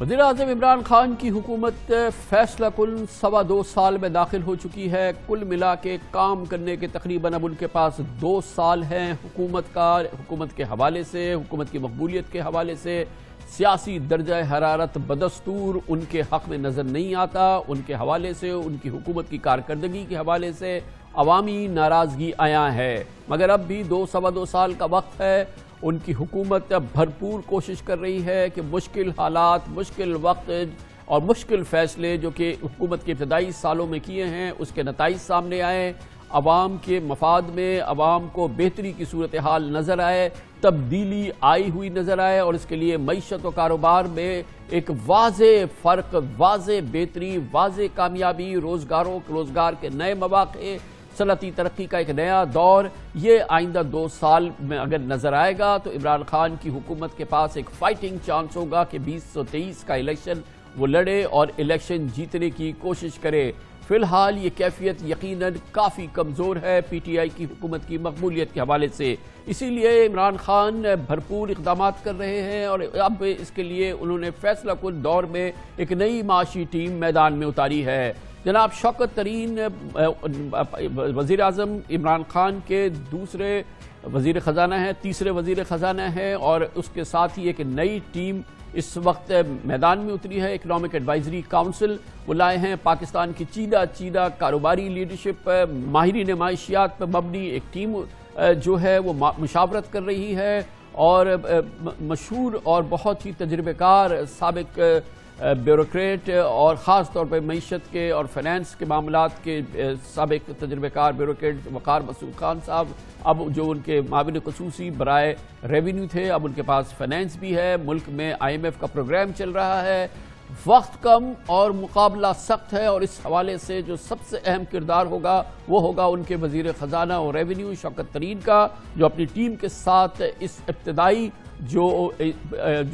وزیراعظم عمران خان کی حکومت فیصلہ کن 2.25 سال میں داخل ہو چکی ہے۔ کل ملا کے کام کرنے کے تقریباً اب ان کے پاس 2 سال ہیں۔ حکومت کے حوالے سے، حکومت کی مقبولیت کے حوالے سے سیاسی درجہ حرارت بدستور ان کے حق میں نظر نہیں آتا۔ ان کے حوالے سے، ان کی حکومت کی کارکردگی کے حوالے سے عوامی ناراضگی عیاں ہے، مگر اب بھی 2.25 سال کا وقت ہے۔ ان کی حکومت بھرپور کوشش کر رہی ہے کہ مشکل حالات، مشکل وقت اور مشکل فیصلے جو کہ حکومت کے ابتدائی سالوں میں کیے ہیں اس کے نتائج سامنے آئیں، عوام کے مفاد میں عوام کو بہتری کی صورتحال نظر آئے، تبدیلی آئی ہوئی نظر آئے، اور اس کے لیے معیشت و کاروبار میں ایک واضح فرق، واضح بہتری، واضح کامیابی، روزگار کے نئے مواقع، صنعتی ترقی کا ایک نیا دور، یہ آئندہ 2 سال میں اگر نظر آئے گا تو عمران خان کی حکومت کے پاس ایک فائٹنگ چانس ہوگا کہ 2023 کا الیکشن وہ لڑے اور الیکشن جیتنے کی کوشش کرے۔ فی الحال یہ کیفیت یقیناً کافی کمزور ہے پی ٹی آئی کی حکومت کی مقبولیت کے حوالے سے، اسی لیے عمران خان بھرپور اقدامات کر رہے ہیں اور اب اس کے لیے انہوں نے فیصلہ کن دور میں ایک نئی معاشی ٹیم میدان میں اتاری ہے۔ جناب شوکت ترین وزیر اعظم عمران خان کے دوسرے وزیر خزانہ ہیں، تیسرے وزیر خزانہ ہیں، اور اس کے ساتھ ہی ایک نئی ٹیم اس وقت میدان میں اتری ہے۔ اکنامک ایڈوائزری کاؤنسل وہ لائے ہیں، پاکستان کی چیدہ کاروباری لیڈرشپ، ماہرین معاشیات پر مبنی ایک ٹیم جو ہے وہ مشاورت کر رہی ہے، اور مشہور اور بہت ہی تجربہ کار سابق بیوروکریٹ اور خاص طور پر معیشت کے اور فائنانس کے معاملات کے سابق تجربہ کار بیوروکریٹ وقار مسعود خان صاحب، اب جو ان کے معاون خصوصی برائے ریونیو تھے، اب ان کے پاس فائنانس بھی ہے۔ ملک میں IMF کا پروگرام چل رہا ہے، وقت کم اور مقابلہ سخت ہے، اور اس حوالے سے جو سب سے اہم کردار ہوگا وہ ہوگا ان کے وزیر خزانہ اور ریونیو شوکت ترین کا، جو اپنی ٹیم کے ساتھ اس ابتدائی جو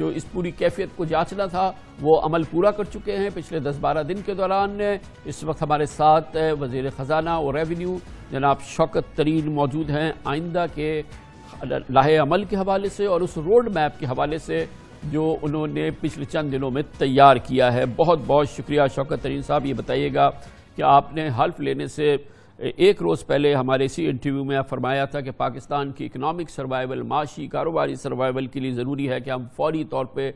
اس پوری کیفیت کو جانچنا تھا وہ عمل پورا کر چکے ہیں پچھلے 10-12 دن کے دوران۔ اس وقت ہمارے ساتھ وزیر خزانہ اور ریونیو جناب شوکت ترین موجود ہیں، آئندہ کے لاہے عمل کے حوالے سے اور اس روڈ میپ کے حوالے سے جو انہوں نے پچھلے چند دنوں میں تیار کیا ہے۔ بہت بہت شکریہ شوکت ترین صاحب۔ یہ بتائیے گا کہ آپ نے حلف لینے سے ایک روز پہلے ہمارے اسی انٹرویو میں فرمایا تھا کہ پاکستان کی اکنامک سروائیول، معاشی کاروباری سروائیول کے لیے ضروری ہے کہ ہم فوری طور پہ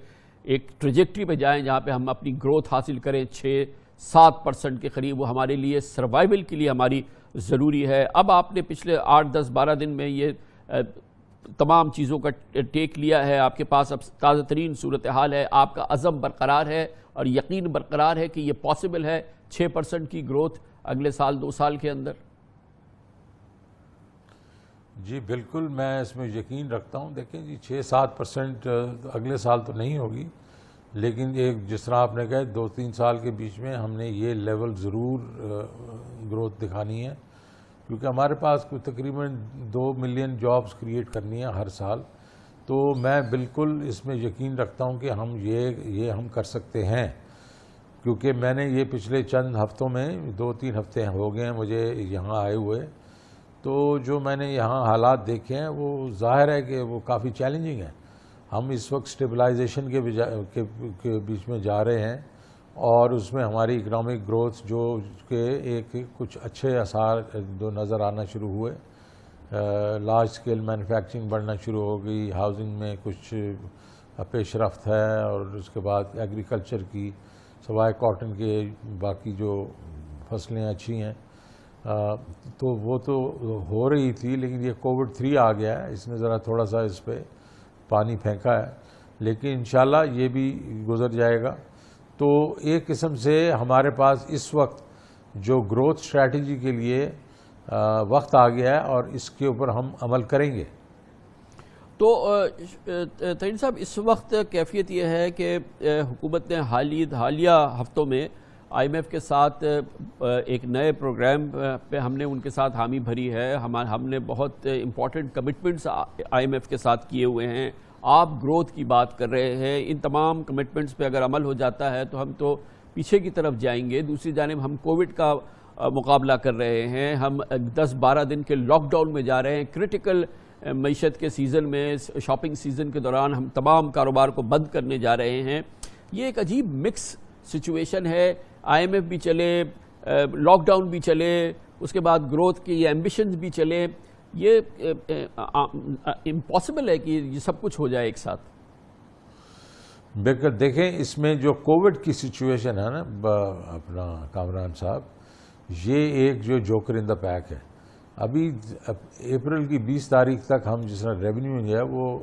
ایک ٹریجیکٹری پہ جائیں جہاں پہ ہم اپنی گروتھ حاصل کریں 6-7% کے قریب، وہ ہمارے لیے سروائیول کے لیے ہماری ضروری ہے۔ اب آپ نے پچھلے 8-10-12 دن میں یہ تمام چیزوں کا ٹیک لیا ہے، آپ کے پاس اب تازہ ترین صورتحال ہے، آپ کا عزم برقرار ہے اور یقین برقرار ہے کہ یہ پاسبل ہے 6% کی گروتھ اگلے سال 2 سال کے اندر؟ جی بالکل، میں اس میں یقین رکھتا ہوں۔ دیکھیں جی 6-7% اگلے سال تو نہیں ہوگی، لیکن ایک جس طرح آپ نے کہا 2-3 سال کے بیچ میں ہم نے یہ لیول ضرور گروتھ دکھانی ہے، کیونکہ ہمارے پاس کوئی تقریباً 2 ملین جابز کریٹ کرنی ہے ہر سال، تو میں بالکل اس میں یقین رکھتا ہوں کہ ہم یہ ہم کر سکتے ہیں، کیونکہ میں نے یہ پچھلے چند ہفتوں میں 2-3 ہفتے ہو گئے ہیں مجھے یہاں آئے ہوئے، تو جو میں نے یہاں حالات دیکھے ہیں وہ ظاہر ہے کہ وہ کافی چیلنجنگ ہیں۔ ہم اس وقت سٹیبلائزیشن کے بیچ میں جا رہے ہیں، اور اس میں ہماری اکنامک گروتھ جو کہ ایک کچھ اچھے آثار جو نظر آنا شروع ہوئے، لارج اسکیل مینوفیکچرنگ بڑھنا شروع ہو گئی، ہاؤسنگ میں کچھ پیش رفت ہے، اور اس کے بعد ایگریکلچر کی سوائے کاٹن کے باقی جو فصلیں اچھی ہیں، تو وہ تو ہو رہی تھی، لیکن یہ کووڈ-3 آ گیا ہے، اس نے ذرا تھوڑا سا اس پہ پانی پھینکا ہے، لیکن انشاءاللہ یہ بھی گزر جائے گا۔ تو ایک قسم سے ہمارے پاس اس وقت جو گروتھ اسٹریٹجی کے لیے وقت آ گیا ہے، اور اس کے اوپر ہم عمل کریں گے۔ تو ترین صاحب اس وقت کیفیت یہ ہے کہ حکومت نے حالیہ ہفتوں میں IMF کے ساتھ ایک نئے پروگرام پہ ہم نے ان کے ساتھ حامی بھری ہے، ہم نے بہت امپورٹنٹ کمٹمنٹس IMF کے ساتھ کیے ہوئے ہیں۔ آپ گروتھ کی بات کر رہے ہیں، ان تمام کمٹمنٹس پہ اگر عمل ہو جاتا ہے تو ہم تو پیچھے کی طرف جائیں گے۔ دوسری جانب ہم کووڈ کا مقابلہ کر رہے ہیں، ہم 10-12 دن کے لاک ڈاؤن میں جا رہے ہیں، کرٹیکل معیشت کے سیزن میں، شاپنگ سیزن کے دوران ہم تمام کاروبار کو بند کرنے جا رہے ہیں۔ یہ ایک عجیب مکس سچویشن ہے. IMF بھی چلے, لاک ڈاؤن بھی چلے, اس کے بعد گروتھ کی ایمبیشنز بھی چلے. یہ امپاسبل ہے کہ یہ سب کچھ ہو جائے ایک ساتھ. بالکل. دیکھیں اس میں جو کووڈ کی سچویشن ہے نا اپنا کامران صاحب, یہ ایک جو جوکر ان دا پیک ہے. ابھی اپریل کی 20 تاریخ تک ہم جس طرح ریونیو جو ہے وہ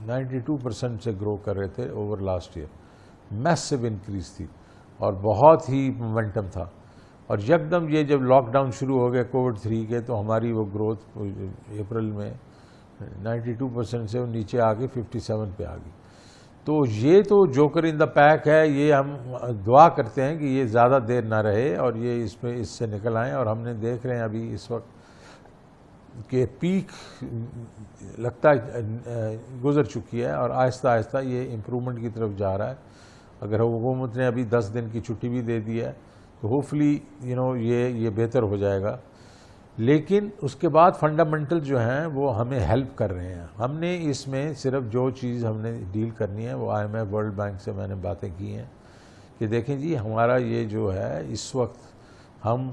92% سے گرو کر رہے تھے اوور لاسٹ ایئر. میسو انکریز تھی اور بہت ہی مومنٹم تھا. اور یکدم یہ جب لاک ڈاؤن شروع ہو گئے کووڈ 3 کے, تو ہماری وہ گروتھ اپریل میں 92% سے نیچے آ گئی 57 پہ آ گئی. تو یہ تو جوکر ان دا پیک ہے. یہ ہم دعا کرتے ہیں کہ یہ زیادہ دیر نہ رہے اور یہ اس سے نکل آئیں. اور ہم نے دیکھ رہے ہیں ابھی اس وقت کہ پیک لگتا گزر چکی ہے اور آہستہ آہستہ یہ امپرومنٹ کی طرف جا رہا ہے. اگر حکومت نے ابھی 10 دن کی چھٹی بھی دے دی ہے تو ہوپفلی یہ بہتر ہو جائے گا. لیکن اس کے بعد فنڈامنٹل جو ہیں وہ ہمیں ہیلپ کر رہے ہیں. ہم نے اس میں صرف جو چیز ہم نے ڈیل کرنی ہے وہ IMF ورلڈ بینک سے میں نے باتیں کی ہیں کہ دیکھیں جی ہمارا یہ جو ہے اس وقت ہم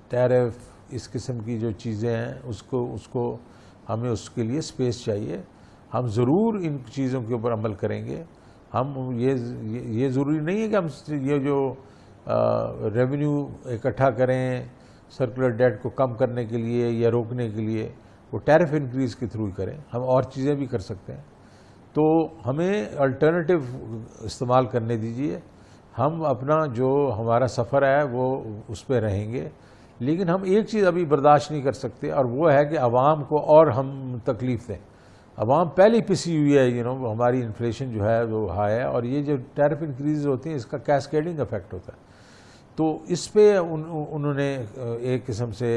ٹیرف اس قسم کی جو چیزیں ہیں اس کو ہمیں اس کے لیے سپیس چاہیے. ہم ضرور ان چیزوں کے اوپر عمل کریں گے. ہم یہ ضروری نہیں ہے کہ ہم یہ جو ریونیو اکٹھا کریں سرکولر ڈیٹ کو کم کرنے کے لیے یا روکنے کے لیے وہ ٹیرف انکریز کے تھرو ہی کریں. ہم اور چیزیں بھی کر سکتے ہیں. تو ہمیں الٹرنیٹیو استعمال کرنے دیجئے. ہم اپنا جو ہمارا سفر ہے وہ اس پہ رہیں گے. لیکن ہم ایک چیز ابھی برداشت نہیں کر سکتے اور وہ ہے کہ عوام کو اور ہم تکلیف دیں. عوام پہلے پسی ہوئی ہے. ہماری انفلیشن جو ہے وہ ہائی ہے اور یہ جو ٹیرف انکریز ہوتی ہیں اس کا کیسکیڈنگ افیکٹ ہوتا ہے. تو اس پہ انہوں نے ایک قسم سے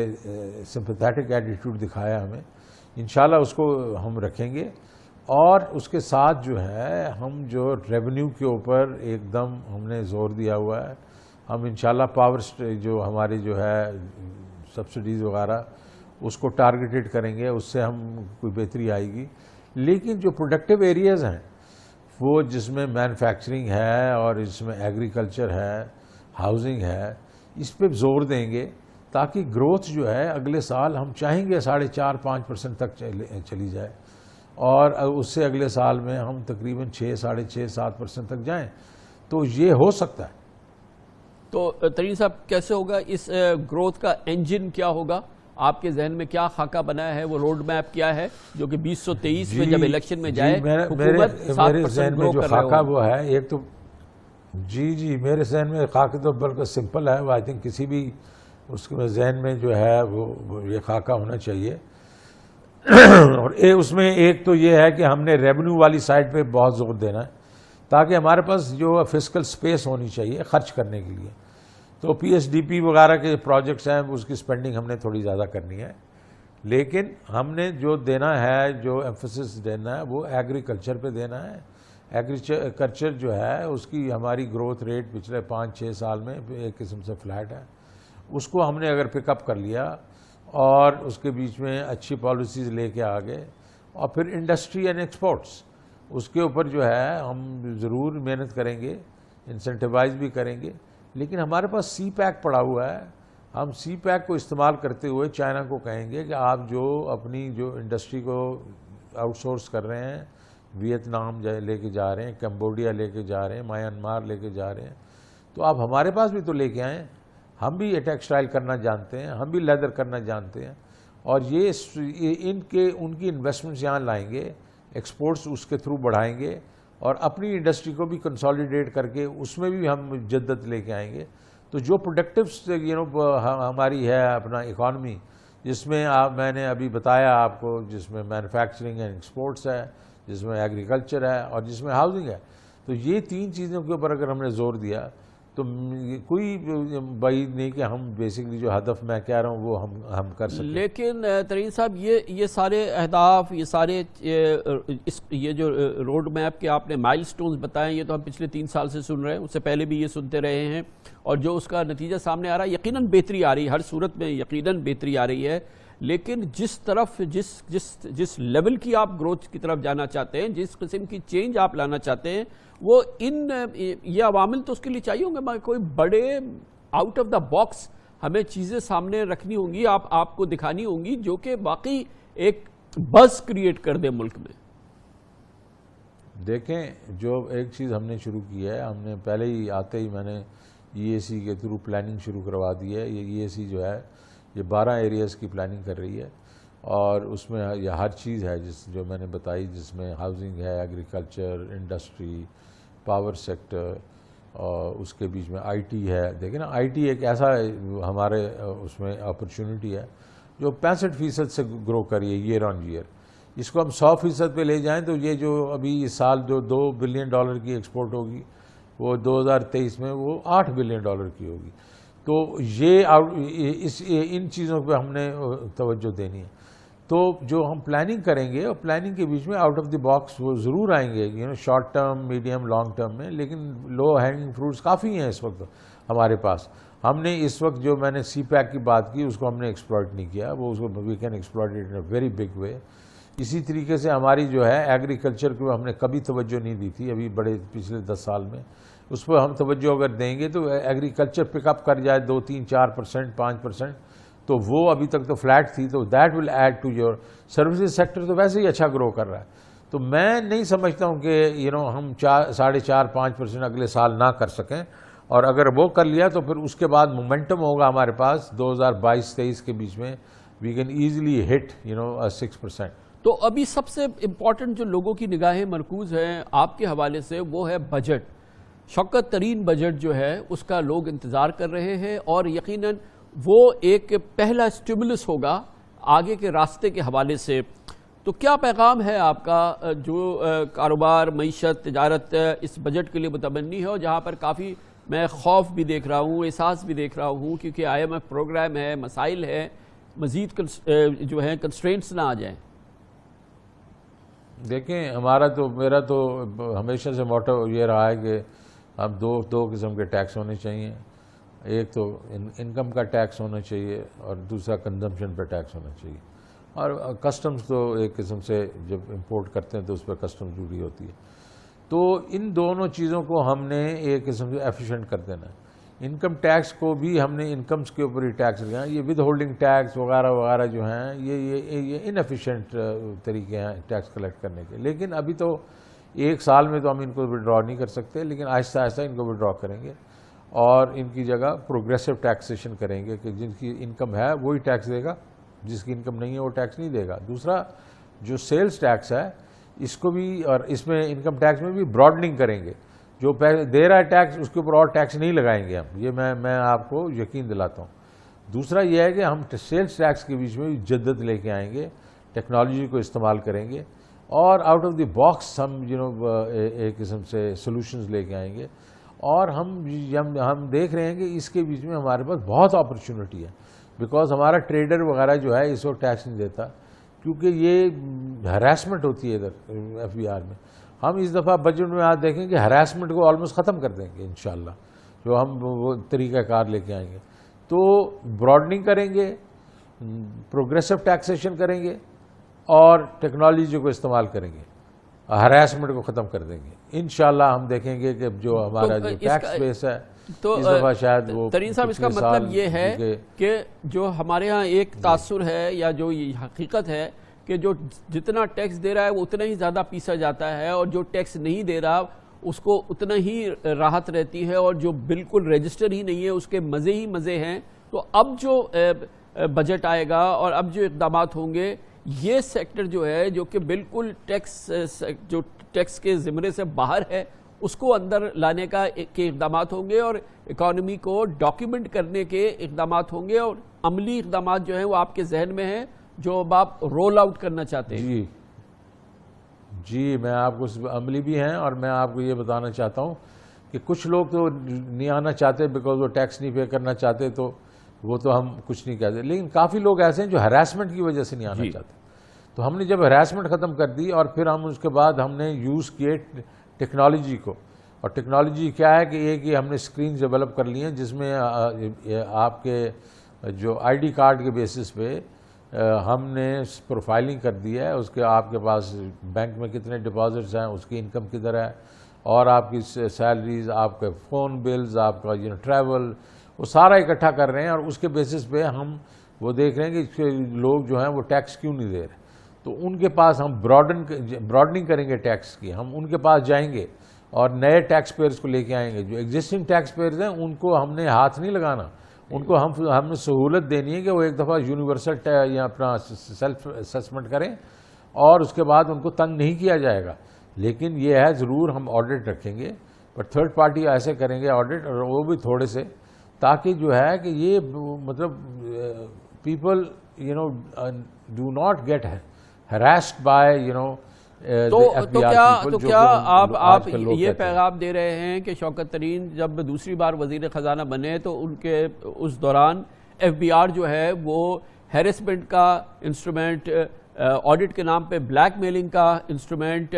سمپیتھیٹک ایٹیٹیوڈ دکھایا ہمیں. انشاءاللہ اس کو ہم رکھیں گے. اور اس کے ساتھ جو ہے ہم جو ریونیو کے اوپر ایک دم ہم نے زور دیا ہوا ہے. ہم انشاءاللہ پاور جو ہماری جو ہے سبسڈیز وغیرہ اس کو ٹارگیٹڈ کریں گے. اس سے ہم کوئی بہتری آئے گی. لیکن جو پروڈکٹیو ایریاز ہیں وہ جس میں مینوفیکچرنگ ہے اور اس میں ایگریکلچر ہے, ہاؤسنگ ہے, اس پہ زور دیں گے تاکہ گروتھ جو ہے اگلے سال ہم چاہیں گے 4.5-5% تک چلی جائے اور اس سے اگلے سال میں ہم تقریباً 6-6.5-7% تک جائیں. تو یہ ہو سکتا ہے. تو ترین صاحب کیسے ہوگا, اس گروتھ کا انجن کیا ہوگا؟ آپ کے ذہن میں کیا خاکہ بنا ہے, وہ روڈ میپ کیا ہے جو کہ 2023 میں جب الیکشن میں جائے حکومت 7% گرو کر رہے ہو؟ خاکہ وہ ہے ایک تو جی میرے ذہن میں خاکہ تو بلکہ سمپل ہے. وہ آئی تھنک کسی بھی اس کے ذہن میں جو ہے وہ یہ خاکہ ہونا چاہیے. اور اس میں ایک تو یہ ہے کہ ہم نے ریونیو والی سائڈ پہ بہت زور دینا ہے تاکہ ہمارے پاس جو فسکل سپیس ہونی چاہیے خرچ کرنے کے لیے. تو PSDP وغیرہ کے پروجیکٹس ہیں اس کی سپینڈنگ ہم نے تھوڑی زیادہ کرنی ہے. لیکن ہم نے جو دینا ہے, جو ایمفسس دینا ہے وہ ایگریکلچر پہ دینا ہے. ایگریکلچر جو ہے اس کی ہماری گروتھ ریٹ پچھلے 5-6 سال میں ایک قسم سے فلیٹ ہے. اس کو ہم نے اگر پک اپ کر لیا اور اس کے بیچ میں اچھی پالیسیز لے کے آگے اور پھر انڈسٹری اینڈ ایکسپورٹس اس کے اوپر جو ہے ہم ضرور محنت کریں گے, انسینٹیوائز بھی کریں گے. لیکن ہمارے پاس سی پیک پڑا ہوا ہے. ہم سی پیک کو استعمال کرتے ہوئے چائنا کو کہیں گے کہ آپ جو اپنی جو انڈسٹری کو آؤٹ سورس کر رہے ہیں, ویتنام لے کے جا رہے ہیں, کمبوڈیا لے کے جا رہے ہیں, میانمار لے کے جا رہے ہیں, تو آپ ہمارے پاس بھی تو لے کے آئیں. ہم بھی یہ ٹیکسٹائل کرنا جانتے ہیں, ہم بھی لیدر کرنا جانتے ہیں. اور یہ ان کی انویسٹمنٹس یہاں لائیں گے, ایکسپورٹس اس کے تھرو بڑھائیں گے اور اپنی انڈسٹری کو بھی کنسالیڈیٹ کر کے اس میں بھی ہم جدت لے کے آئیں گے. تو جو پروڈکٹیو ہماری ہے اپنا اکانومی, جس میں میں نے ابھی بتایا آپ کو, جس میں مینوفیکچرنگ اینڈ ایکسپورٹس ہے, جس میں ایگریکلچر ہے اور جس میں ہاؤسنگ ہے, تو یہ 3 چیزوں کے اوپر اگر ہم نے زور دیا تو کوئی بعید نہیں کہ ہم بیسکلی جو ہدف میں کہہ رہا ہوں وہ ہم کر سکیں. لیکن ترین صاحب یہ سارے اہداف, یہ سارے یہ جو روڈ میپ کے آپ نے مائل سٹونز بتائیں, یہ تو ہم پچھلے 3 سال سے سن رہے ہیں, اس سے پہلے بھی یہ سنتے رہے ہیں. اور جو اس کا نتیجہ سامنے آ رہا ہے, یقیناً بہتری آ رہی ہے, ہر صورت میں یقیناً بہتری آ رہی ہے. لیکن جس طرف جس لیول کی آپ گروتھ کی طرف جانا چاہتے ہیں، جس قسم کی چینج آپ لانا چاہتے ہیں، وہ یہ عوامل تو اس کے لیے چاہیے ہوں گے، مگر کوئی بڑے آؤٹ آف دا باکس ہمیں چیزیں سامنے رکھنی ہوں گی، آپ کو دکھانی ہوں گی جو کہ واقعی ایک بز کریٹ کر دے ملک میں۔ دیکھیں، جو ایک چیز ہم نے شروع کی ہے، ہم نے پہلے ہی آتے ہی میں نے ای اے سی کے تھرو پلاننگ شروع کروا دی ہے۔ یہ ای اے سی جو ہے یہ 12 ایریاز کی پلاننگ کر رہی ہے، اور اس میں یہ ہر چیز ہے جو میں نے بتائی، جس میں ہاؤسنگ ہے، ایگریکلچر، انڈسٹری، پاور سیکٹر، اور اس کے بیچ میں آئی ٹی ہے۔ دیکھیں نا، آئی ٹی ایک ایسا ہمارے اس میں اپرچونٹی ہے جو 65% سے گرو کر رہی ہے ایئر آن ایئر۔ اس کو ہم 100% پہ لے جائیں تو یہ جو ابھی اس سال جو $2 بلین کی ایکسپورٹ ہوگی، وہ 2023 میں وہ $8 بلین کی ہوگی۔ تو ان چیزوں پہ ہم نے توجہ دینی ہے۔ تو جو ہم پلاننگ کریں گے، اور پلاننگ کے بیچ میں آؤٹ آف دی باکس وہ ضرور آئیں گے، short term, medium, long term میں، لیکن لو ہینگنگ فروٹس کافی ہیں اس وقت ہمارے پاس۔ ہم نے اس وقت جو میں نے سی پیک کی بات کی، اس کو ہم نے ایکسپلائٹ نہیں کیا، وہ اس کو we can exploit it in a very big way. اسی طریقے سے ہماری جو ہے ایگریکلچر کو ہم نے کبھی توجہ نہیں دی تھی، ابھی بڑے پچھلے 10 سال میں اس پر ہم توجہ اگر دیں گے تو ایگریکلچر پک اپ کر جائے 2، 3، 4%، 5%، تو وہ ابھی تک تو فلیٹ تھی، تو that will add to your services sector, تو ویسے ہی اچھا گرو کر رہا ہے۔ تو میں نہیں سمجھتا ہوں کہ ہم 4.5% اگلے سال نہ کر سکیں، اور اگر وہ کر لیا تو پھر اس کے بعد مومنٹم ہوگا ہمارے پاس 2022-23 کے بیچ میں، وی کین ایزیلی ہٹ 6%۔ تو ابھی سب سے امپورٹنٹ جو لوگوں کی نگاہیں مرکوز ہیں آپ کے حوالے سے، وہ ہے بجٹ۔ شوکت ترین بجٹ جو ہے اس کا لوگ انتظار کر رہے ہیں، اور یقیناً وہ ایک پہلا اسٹیمولس ہوگا آگے کے راستے کے حوالے سے۔ تو کیا پیغام ہے آپ کا جو کاروبار، معیشت، تجارت اس بجٹ کے لیے متمنی ہے، اور جہاں پر کافی میں خوف بھی دیکھ رہا ہوں، احساس بھی دیکھ رہا ہوں، کیونکہ IMF پروگرام ہے، مسائل ہے، مزید جو ہیں کنسٹرینٹس نہ آ جائیں؟ دیکھیں، میرا تو ہمیشہ سے موٹو یہ رہا ہے کہ اب دو قسم کے ٹیکس ہونے چاہیے۔ ایک تو انکم کا ٹیکس ہونا چاہیے، اور دوسرا کنزمپشن پہ ٹیکس ہونا چاہیے۔ اور کسٹمز تو ایک قسم سے جب امپورٹ کرتے ہیں تو اس پہ کسٹمز ڈیوٹی ہوتی ہے۔ تو ان دونوں چیزوں کو ہم نے ایک قسم سے ایفیشینٹ کر دینا ہے۔ انکم ٹیکس کو بھی ہم نے انکمز کے اوپر ہی ٹیکس لگایا۔ یہ ود ہولڈنگ ٹیکس وغیرہ وغیرہ جو ہیں، یہ انیفیشینٹ طریقے ہیں ٹیکس کلیکٹ کرنے کے۔ لیکن ابھی تو ایک سال میں تو ہم ان کو وڈرا نہیں کر سکتے، لیکن آہستہ آہستہ ان کو وڈرا کریں گے، اور ان کی جگہ پروگریسو ٹیکسیشن کریں گے کہ جن کی انکم ہے وہی ٹیکس دے گا، جس کی انکم نہیں ہے وہ ٹیکس نہیں دے گا۔ دوسرا جو سیلز ٹیکس ہے، اس کو بھی، اور اس میں انکم ٹیکس میں بھی براڈننگ کریں گے۔ جو دے رہا ہے ٹیکس، اس کے اوپر اور ٹیکس نہیں لگائیں گے ہم، یہ میں آپ کو یقین دلاتا ہوں۔ دوسرا یہ ہے کہ ہم سیلز ٹیکس کے بیچ میں بھی جدت لے کے آئیں گے، ٹیکنالوجی کو استعمال کریں گے، اور آؤٹ آف دی باکس ہم ایک قسم سے سولوشنز لے کے آئیں گے۔ اور ہم دیکھ رہے ہیں کہ اس کے بیچ میں ہمارے پاس بہت اپرچونٹی ہے، بیکاز ہمارا ٹریڈر وغیرہ جو ہے اس وقت ٹیکس نہیں دیتا، کیونکہ یہ ہراسمنٹ ہوتی ہے ادھر FBR میں۔ ہم اس دفعہ بجٹ میں آج دیکھیں کہ ہراسمنٹ کو آلموسٹ ختم کر دیں گے انشاءاللہ، جو ہم وہ طریقہ کار لے کے آئیں گے۔ تو براڈننگ کریں گے، پروگریسو ٹیکسیشن کریں گے، اور ٹیکنالوجی کو استعمال کریں گے، ہراسمنٹ کو ختم کر دیں گے۔ انشاءاللہ ہم دیکھیں گے کہ جو ہمارا جو ٹیکس بیس ہے تو اس دفعہ شاید وہ ترین صاحب، اس کا مطلب یہ ہے کہ جو ہمارے ہاں ایک تاثر ہے، یا جو یہ حقیقت ہے کہ جو جتنا ٹیکس دے رہا ہے وہ اتنا ہی زیادہ پیسا جاتا ہے، اور جو ٹیکس نہیں دے رہا اس کو اتنا ہی راحت رہتی ہے، اور جو بالکل رجسٹر ہی نہیں ہے اس کے مزے ہی مزے ہیں۔ تو اب جو بجٹ آئے گا اور اب جو اقدامات ہوں گے، یہ سیکٹر جو ہے جو کہ بالکل ٹیکس کے زمرے سے باہر ہے، اس کو اندر لانے کے اقدامات ہوں گے، اور اکانومی کو ڈاکیومنٹ کرنے کے اقدامات ہوں گے، اور عملی اقدامات جو ہیں وہ آپ کے ذہن میں ہیں جو اب آپ رول آؤٹ کرنا چاہتے ہیں۔ جی، میں آپ کو عملی بھی ہیں، اور میں آپ کو یہ بتانا چاہتا ہوں کہ کچھ لوگ تو نہیں آنا چاہتے بیکاز وہ ٹیکس نہیں پے کرنا چاہتے، تو وہ تو ہم کچھ نہیں کہتے، لیکن کافی لوگ ایسے ہیں جو ہراسمنٹ کی وجہ سے نہیں آنا چاہتے۔ تو ہم نے جب ہراسمنٹ ختم کر دی، اور پھر ہم اس کے بعد ہم نے یوز کیے ٹیکنالوجی کو، اور ٹیکنالوجی کیا ہے کہ ایک ہی ہم نے اسکرینز ڈیولپ کر لی ہیں، جس میں آپ کے جو ID کارڈ کے بیسس پہ ہم نے پروفائلنگ کر دی ہے، اس کے آپ کے پاس بینک میں کتنے ڈپازٹس ہیں، اس کی انکم کدھر ہے، اور آپ کی سیلریز، آپ کے فون بلز، آپ کا ٹریول، وہ سارا اکٹھا کر رہے ہیں، اور اس کے بیسس پہ ہم وہ دیکھ رہے ہیں کہ لوگ جو ہیں وہ ٹیکس کیوں نہیں دے رہے. تو ان کے پاس ہم براڈننگ کریں گے ٹیکس کی، ہم ان کے پاس جائیں گے اور نئے ٹیکس پیئرز کو لے کے آئیں گے. جو ایگزسٹنگ ٹیکس پیئرز ہیں ان کو ہم نے ہاتھ نہیں لگانا، ان کو ہم نے سہولت دینی ہے کہ وہ ایک دفعہ یونیورسل یا اپنا سیلف اسیسمنٹ کریں، اور اس کے بعد ان کو تنگ نہیں کیا جائے گا. لیکن یہ ہے ضرور ہم آڈٹ رکھیں گے، پر تھرڈ پارٹی ایسے کریں گے آڈٹ، اور وہ بھی تھوڑے سے، تاکہ جو ہے کہ یہ مطلب people do not get harassed by تو کیا آپ یہ پیغام دے رہے ہیں کہ شوکت ترین جب دوسری بار وزیر خزانہ بنے تو ان کے اس دوران ایف بی آر جو ہے وہ ہیرسمنٹ کا انسٹرومنٹ، آڈٹ کے نام پہ بلیک میلنگ کا انسٹرومنٹ،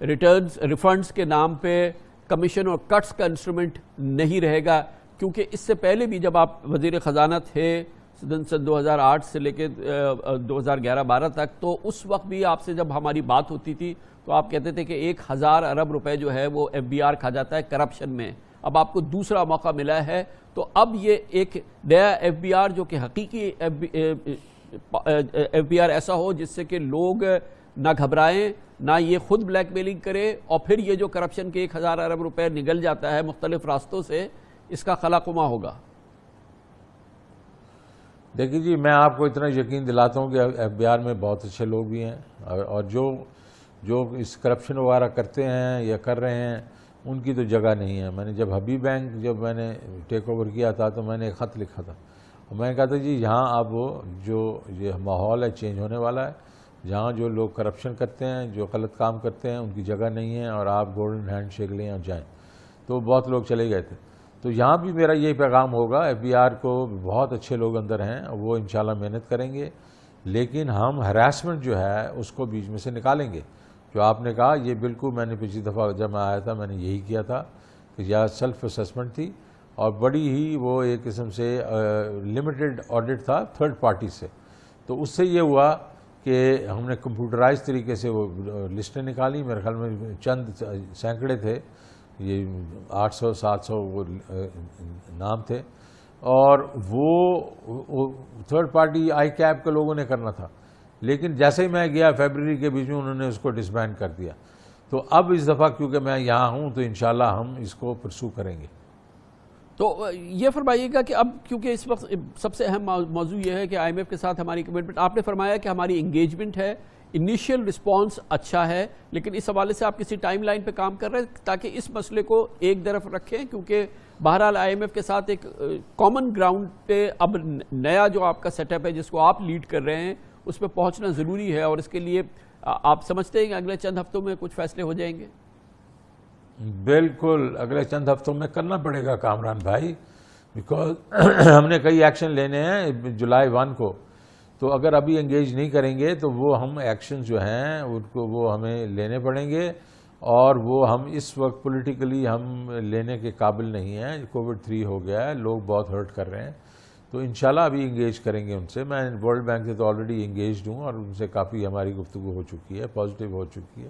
ریفنڈز کے نام پہ کمیشن اور کٹس کا انسٹرومنٹ نہیں رہے گا؟ کیونکہ اس سے پہلے بھی جب آپ وزیر خزانہ تھے سن 2008 سے لے کے 2011-12 تک، تو اس وقت بھی آپ سے جب ہماری بات ہوتی تھی تو آپ کہتے تھے کہ 1000 ارب روپے جو ہے وہ ایف بی آر کھا جاتا ہے کرپشن میں. اب آپ کو دوسرا موقع ملا ہے، تو اب یہ ایک نیا ایف بی آر جو کہ حقیقی ایف بی آر ایسا ہو جس سے کہ لوگ نہ گھبرائیں، نہ یہ خود بلیک میلنگ کرے، اور پھر یہ جو کرپشن کے 1000 ارب روپے نگل جاتا ہے مختلف راستوں سے، اس کا خلاقمہ ہوگا. دیکھیے جی، میں آپ کو اتنا یقین دلاتا ہوں کہ ایف بی آر میں بہت اچھے لوگ بھی ہیں، اور جو اس کرپشن وغیرہ کرتے ہیں یا کر رہے ہیں ان کی تو جگہ نہیں ہے. میں نے جب حبیب بینک جب میں نے ٹیک اوور کیا تھا تو میں نے ایک خط لکھا تھا، اور میں نے کہا تھا جی یہاں اب جو یہ ماحول ہے چینج ہونے والا ہے، جہاں جو لوگ کرپشن کرتے ہیں، جو غلط کام کرتے ہیں، ان کی جگہ نہیں ہے، اور آپ گولڈن ہینڈ شیک لیں اور جائیں. تو بہت لوگ چلے گئے تھے. تو یہاں بھی میرا یہی پیغام ہوگا، ایف بی آر کو بہت اچھے لوگ اندر ہیں، وہ انشاءاللہ محنت کریں گے، لیکن ہم ہراسمنٹ جو ہے اس کو بیچ میں سے نکالیں گے. جو آپ نے کہا یہ بالکل، میں نے پچھلی دفعہ جب میں آیا تھا میں نے یہی کیا تھا کہ یہ سیلف اسیسمنٹ تھی، اور بڑی ہی وہ ایک قسم سے لمیٹڈ آڈٹ تھا تھرڈ پارٹی سے. تو اس سے یہ ہوا کہ ہم نے کمپیوٹرائز طریقے سے وہ لسٹیں نکالی، میرے خیال میں چند سینکڑے تھے، یہ 800-700 وہ نام تھے، اور وہ تھرڈ پارٹی آئی کیپ کے لوگوں نے کرنا تھا. لیکن جیسے ہی میں گیا فیبرری کے بیچ میں انہوں نے اس کو ڈسبینڈ کر دیا. تو اب اس دفعہ کیونکہ میں یہاں ہوں تو انشاءاللہ ہم اس کو پرسو کریں گے. تو یہ فرمائیے گا کہ اب کیونکہ اس وقت سب سے اہم موضوع یہ ہے کہ آئی ایم ایف کے ساتھ ہماری کمٹمنٹ، آپ نے فرمایا کہ ہماری انگیجمنٹ ہے، انیشیل رسپانس اچھا ہے، لیکن اس حوالے سے آپ کسی ٹائم لائن پہ کام کر رہے ہیں تاکہ اس مسئلے کو ایک طرف رکھیں؟ کیونکہ بہرحال آئی ایم ایف کے ساتھ ایک کامن گراؤنڈ پہ اب نیا جو آپ کا سیٹ اپ ہے جس کو آپ لیڈ کر رہے ہیں اس پہ پہنچنا ضروری ہے، اور اس کے لیے آپ سمجھتے ہیں کہ اگلے چند ہفتوں میں کچھ فیصلے ہو جائیں گے؟ بالکل اگلے چند ہفتوں میں کرنا پڑے گا کامران بھائی، بیکاز ہم نے کئی ایکشن لینے ہیں جولائی 1 کو. تو اگر ابھی انگیج نہیں کریں گے تو وہ ہم ایکشن جو ہیں ان کو وہ ہمیں لینے پڑیں گے، اور وہ ہم اس وقت پولیٹیکلی ہم لینے کے قابل نہیں ہیں. کووڈ 3 ہو گیا ہے، لوگ بہت ہرٹ کر رہے ہیں. تو انشاءاللہ ابھی انگیج کریں گے ان سے. میں ورلڈ بینک سے تو آلریڈی انگیجڈ ہوں، اور ان سے کافی ہماری گفتگو ہو چکی ہے، پازیٹیو ہو چکی ہے.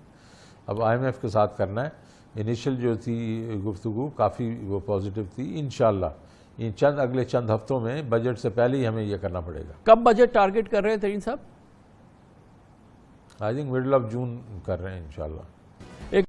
اب آئی ایم ایف کے ساتھ کرنا ہے. انیشل جو تھی گفتگو کافی وہ پازیٹیو تھی. انشاءاللہ اگلے چند ہفتوں میں بجٹ سے پہلے ہی ہمیں یہ کرنا پڑے گا. کب بجٹ ٹارگٹ کر رہے ہیں ترین صاحب؟ I think middle of June کر رہے ہیں انشاءاللہ.